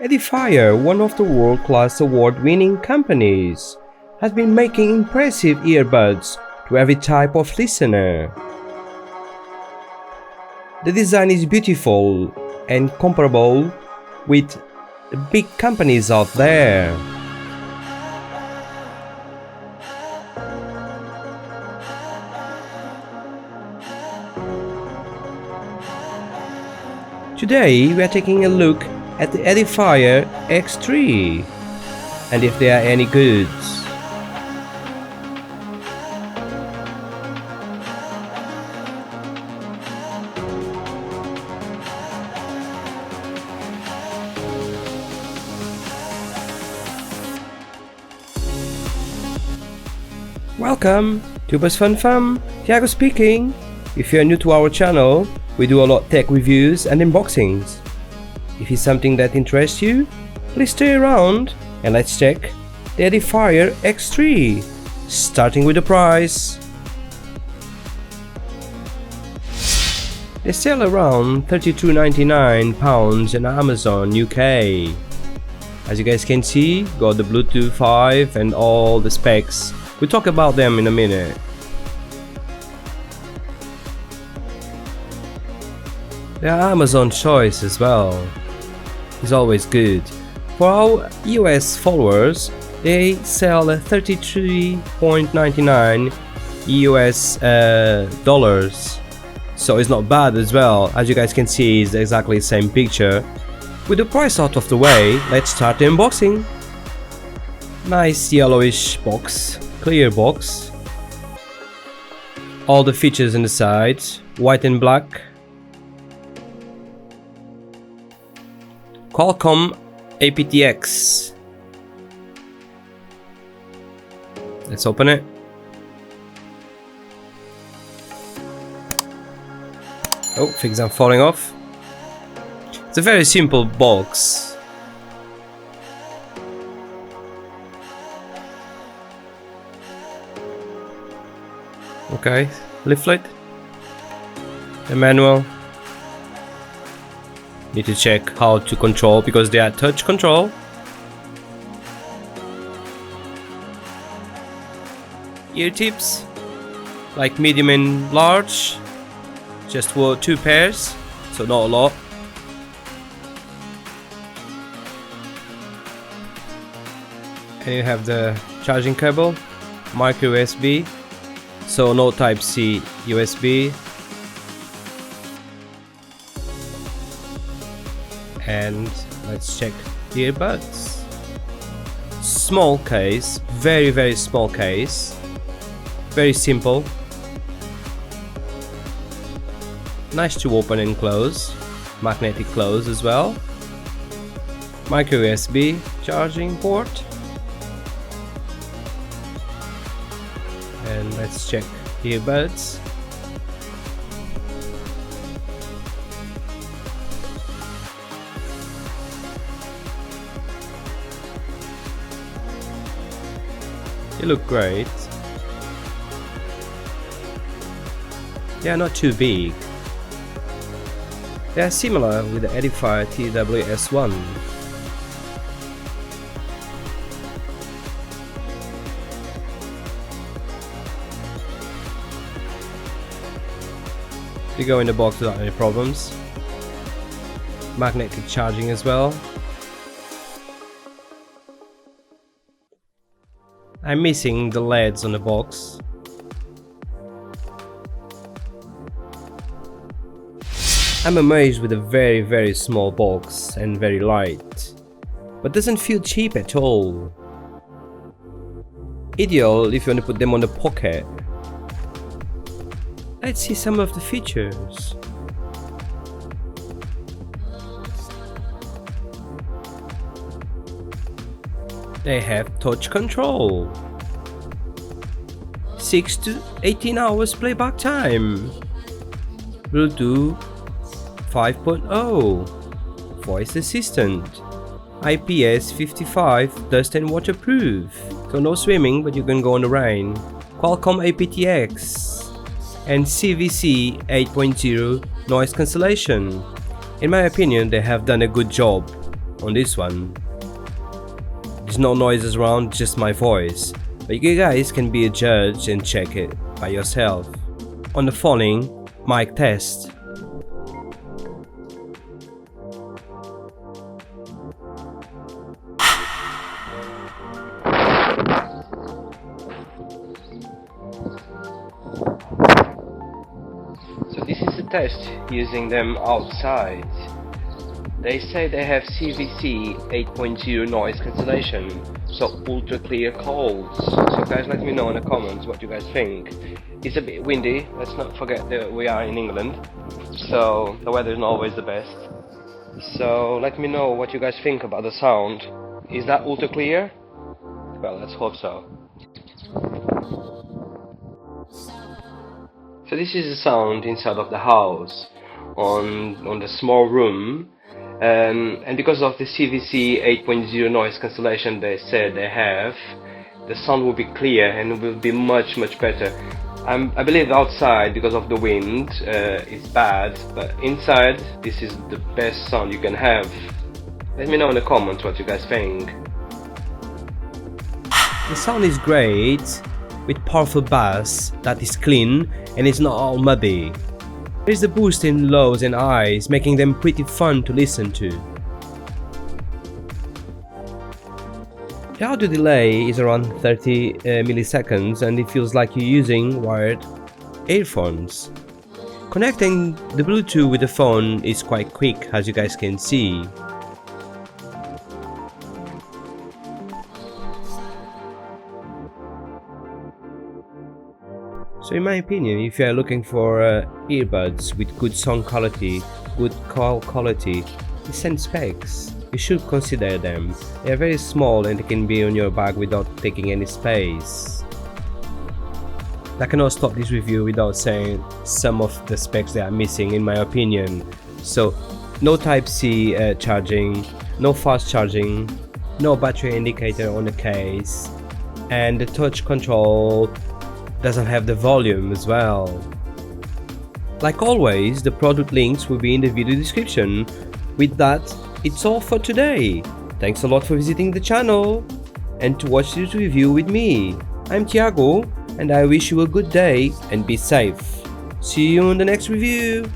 Edifier, one of the world-class award-winning companies, has been making impressive earbuds to every type of listener. The design is beautiful and comparable with the big companies out there. Today we are taking a look at the Edifier X3 and if they are any goods. Welcome, Tubers Fun Fun, Thiago speaking. If you are new to our channel, we do a lot of tech reviews and unboxings. If it's something that interests you, please stay around and let's check the Edifier X3, starting with the price. They sell around £32.99 on Amazon UK. As you guys can see, got the Bluetooth 5 and all the specs. We'll talk about them in a minute. They are Amazon choice as well. It's always good. For our US followers, they sell at $33.99 US dollars. So it's not bad as well. As you guys can see, it's exactly the same picture. With the price out of the way, let's start the unboxing. Nice yellowish box, clear box. All the features on the side, white and black. Qualcomm aptX. Let's open it. Oh, things are falling off. It's a very simple box. Okay, leaflet. The manual. Need to check how to control because they are touch control. Ear tips, like medium and large, just for 2 pairs, so not a lot. And you have the charging cable, micro USB, so no type C USB. And let's check the earbuds. Small case, very small case, very simple, nice to open and close, magnetic close as well, micro USB charging port, and let's check the earbuds. They look great. They are not too big. They are similar with the Edifier TWS1. They go in the box without any problems. Magnetic charging as well. I'm missing the LEDs on the box. I'm amazed with a very small box and very light, but doesn't feel cheap at all. Ideal if you want to put them on the pocket. Let's see some of the features. They have touch control, 6 to 18 hours playback time, Bluetooth 5.0, voice assistant, IPS55 dust and waterproof, so no swimming but you can go in the rain, Qualcomm aptX, and CVC 8.0 noise cancellation. In my opinion, they have done a good job. on this one. There's no noises around, just my voice. But you guys can be a judge and check it by yourself. On the following mic test. So this is a test using them outside. They say they have CVC 8.0 noise cancellation, so ultra clear calls. So guys, let me know in the comments what you guys think. It's a bit windy, let's not forget that we are in England, so the weather is not always the best. So let me know what you guys think about the sound. Is that ultra clear? Well, let's hope so. So this is the sound inside of the house, on the small room. And because of the CVC 8.0 noise cancellation they said they have, the sound will be clear and will be much better. I believe outside, because of the wind, it's bad, but inside this is the best sound you can have. Let me know in the comments what you guys think. The sound is great, with powerful bass that is clean and is not all muddy. There is a boost in lows and highs, making them pretty fun to listen to. The audio delay is around 30 milliseconds and it feels like you're using wired earphones. Connecting the Bluetooth with the phone is quite quick, as you guys can see. So in my opinion, if you are looking for earbuds with good sound quality, good call quality, decent specs, you should consider them. They are very small and they can be on your bag without taking any space. I cannot stop this review without saying some of the specs that are missing in my opinion. So no Type-C charging, no fast charging, no battery indicator on the case, and the touch control doesn't have the volume as well. Like always, the product links will be in the video description. With that, it's all for today. Thanks a lot for visiting the channel and to watch this review with me. I'm Thiago and I wish you a good day and be safe. See you in the next review.